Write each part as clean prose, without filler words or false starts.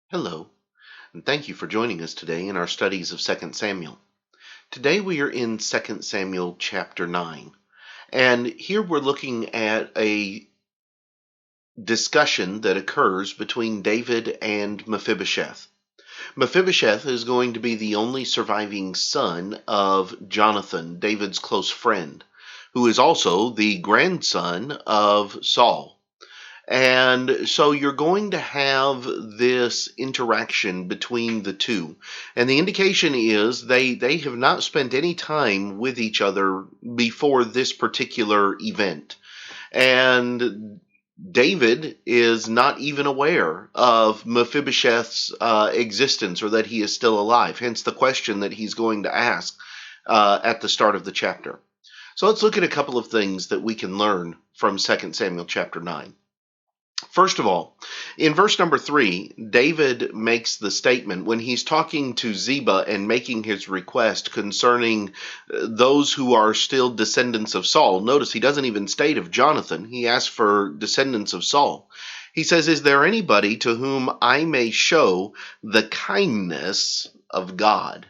Hello, and thank you for joining us today in our studies of 2 Samuel. Today we are in 2 Samuel chapter 9, and here we're looking at a discussion that occurs between David and Mephibosheth. Mephibosheth is going to be the only surviving son of Jonathan, David's close friend, who is also the grandson of Saul. And so you're going to have this interaction between the two. And the indication is they have not spent any time with each other before this particular event. And David is not even aware of Mephibosheth's existence or that he is still alive, hence the question that he's going to ask at the start of the chapter. So let's look at a couple of things that we can learn from 2 Samuel chapter 9. First of all, in verse number 3, David makes the statement when he's talking to Ziba and making his request concerning those who are still descendants of Saul. Notice he doesn't even state of Jonathan. He asks for descendants of Saul. He says, "Is there anybody to whom I may show the kindness of God?"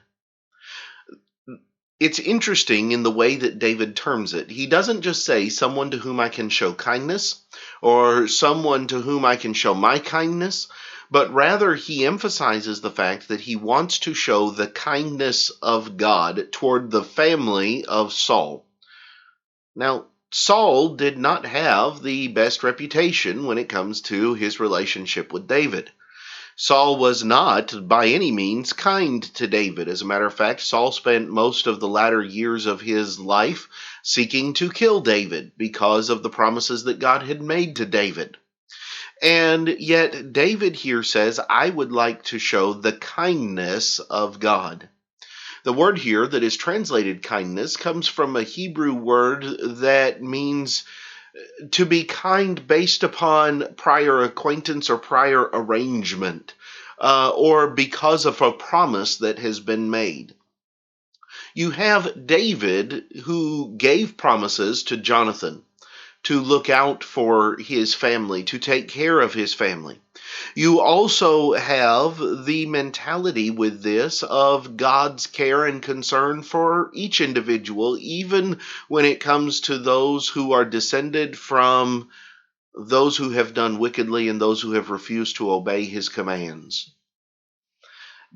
It's interesting in the way that David terms it. He doesn't just say someone to whom I can show kindness or someone to whom I can show my kindness, but rather he emphasizes the fact that he wants to show the kindness of God toward the family of Saul. Now, Saul did not have the best reputation when it comes to his relationship with David. Saul was not, by any means, kind to David. As a matter of fact, Saul spent most of the latter years of his life seeking to kill David because of the promises that God had made to David. And yet, David here says, I would like to show the kindness of God. The word here that is translated kindness comes from a Hebrew word that means to be kind based upon prior acquaintance or prior arrangement, or because of a promise that has been made. You have David who gave promises to Jonathan to look out for his family, to take care of his family. You also have the mentality with this of God's care and concern for each individual, even when it comes to those who are descended from those who have done wickedly and those who have refused to obey his commands.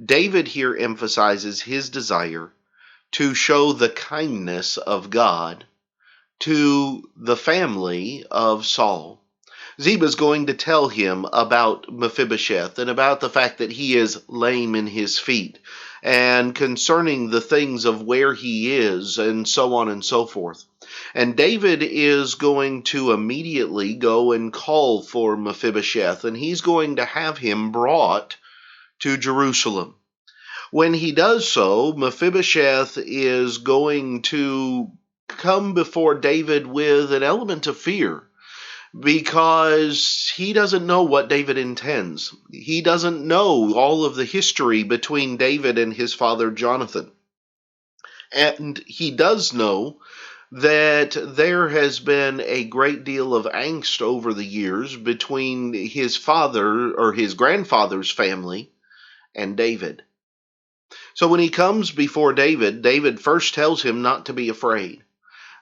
David here emphasizes his desire to show the kindness of God to the family of Saul. Ziba's going to tell him about Mephibosheth and about the fact that he is lame in his feet and concerning the things of where he is and so on and so forth. And David is going to immediately go and call for Mephibosheth, and he's going to have him brought to Jerusalem. When he does so, Mephibosheth is going to come before David with an element of fear because he doesn't know what David intends. He doesn't know all of the history between David and his father Jonathan. And he does know that there has been a great deal of angst over the years between his father or his grandfather's family and David. So when he comes before David, David first tells him not to be afraid,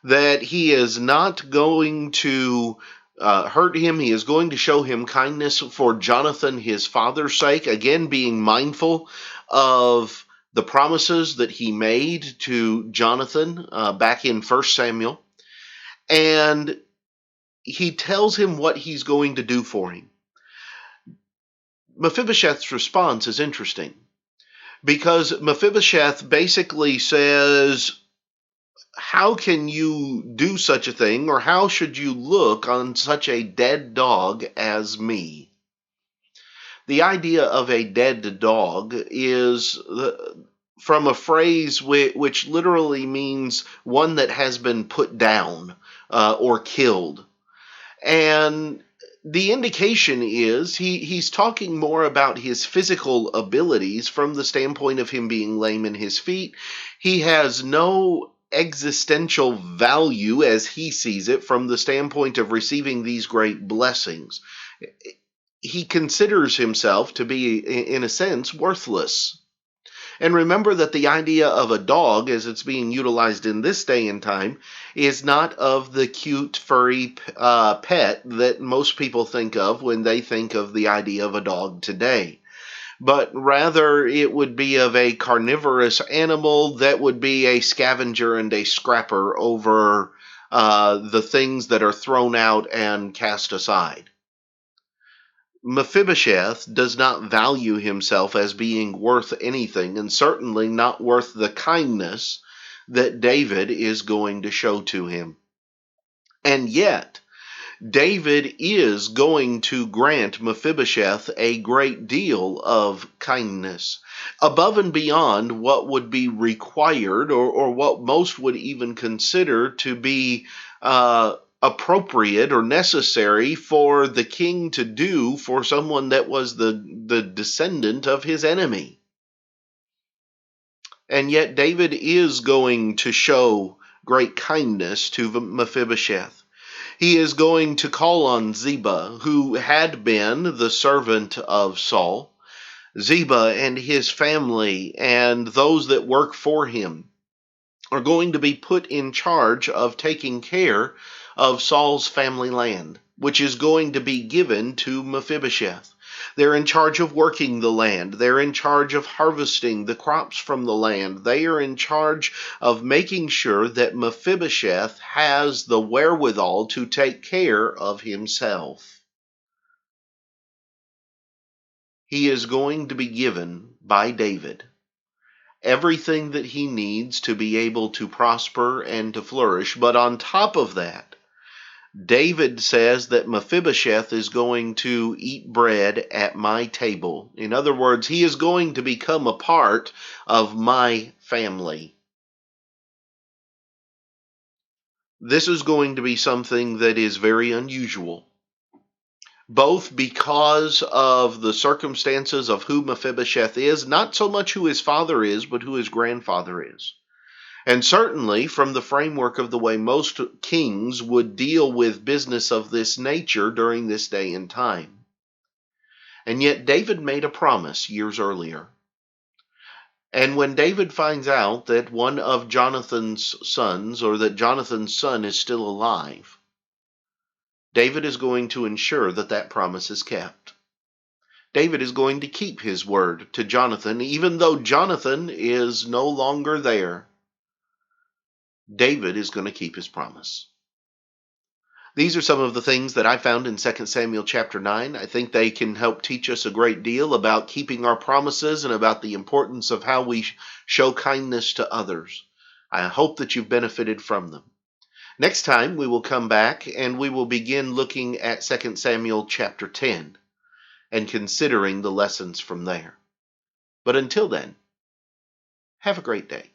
that he is not going to hurt him. He is going to show him kindness for Jonathan, his father's sake, again being mindful of the promises that he made to Jonathan back in 1 Samuel. And he tells him what he's going to do for him. Mephibosheth's response is interesting because Mephibosheth basically says, how can you do such a thing, or how should you look on such a dead dog as me? The idea of a dead dog is from a phrase which literally means one that has been put down or killed. And the indication is he's talking more about his physical abilities from the standpoint of him being lame in his feet. He has no existential value as he sees it from the standpoint of receiving these great blessings. he considers himself to be, in a sense, worthless. And remember that the idea of a dog, as it's being utilized in this day and time, is not of the cute, furry pet that most people think of when they think of the idea of a dog today. But rather, it would be of a carnivorous animal that would be a scavenger and a scrapper over the things that are thrown out and cast aside. Mephibosheth does not value himself as being worth anything, and certainly not worth the kindness that David is going to show to him. And yet, David is going to grant Mephibosheth a great deal of kindness, above and beyond what would be required, or what most would even consider to be appropriate or necessary for the king to do for someone that was the descendant of his enemy. And yet David is going to show great kindness to Mephibosheth. He is going to call on Ziba, who had been the servant of Saul. Ziba and his family and those that work for him are going to be put in charge of taking care of Saul's family land, which is going to be given to Mephibosheth. They're in charge of working the land. They're in charge of harvesting the crops from the land. They are in charge of making sure that Mephibosheth has the wherewithal to take care of himself. He is going to be given by David everything that he needs to be able to prosper and to flourish. But on top of that, David says that Mephibosheth is going to eat bread at my table. In other words, he is going to become a part of my family. This is going to be something that is very unusual, both because of the circumstances of who Mephibosheth is, not so much who his father is, but who his grandfather is. And certainly from the framework of the way most kings would deal with business of this nature during this day and time. And yet David made a promise years earlier. And when David finds out that one of Jonathan's sons, or that Jonathan's son is still alive, David is going to ensure that that promise is kept. David is going to keep his word to Jonathan, even though Jonathan is no longer there. David is going to keep his promise. These are some of the things that I found in 2 Samuel chapter 9. I think they can help teach us a great deal about keeping our promises and about the importance of how we show kindness to others. I hope that you've benefited from them. Next time we will come back and we will begin looking at 2 Samuel chapter 10 and considering the lessons from there. But until then, have a great day.